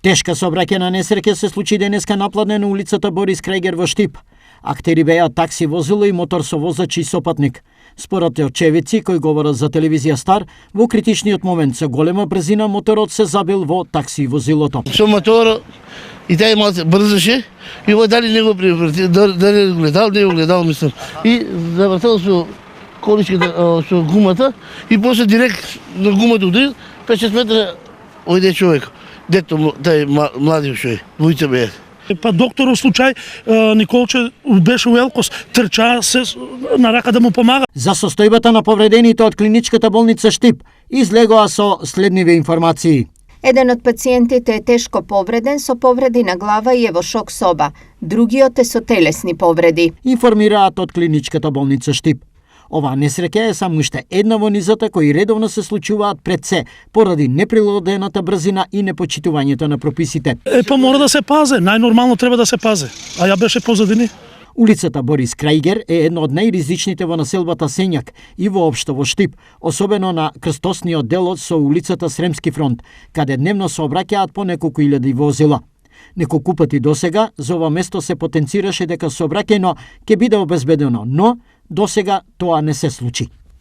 Тешка сообраќајна несреќа се случи денеска напладне на улицата Борис Крајгер во Штип. Актери беа такси возило и мотор со возач и сопатник. Според очевидци кои говорат за телевизија Стар, во критичниот момент со голема брзина моторот се забил во такси возилото. Со мотор и тај малце брзаше и ово дали не го преврти, дали не го гледал, мислам. И завртел со количката, со гумата и после директ на гумата ударил, 5-6 метра ојде човек. Дето тај млади човек, двојца беа. Па докторов случај Николче беше у Елкос, трча се на рака да му помага. За состојбата на повредените од клиничката болница Штип излегоа со следниве информации. Еден од пациентите е тешко повреден со повреди на глава и е во шок соба. Другиот е со телесни повреди. Информираат од клиничката болница Штип. Оваа несреќа е само уште една во низата кои редовно се случуваат пред се, поради неприладената брзина и непочитувањето на прописите. Па мора да се пазе, најнормално треба да се пазе, а ја беше позадини. Улицата Борис Крајгер е една од најризичните во населбата Сењак и воопшто во Штип, особено на крстосниот дел со улицата Сремски фронт, каде дневно се обраќаат по неколку илјади возила. Неколку пати досега за ова место се потенцираше дека сообраќајно ќе биде обезбедено, но досега тоа не се случи.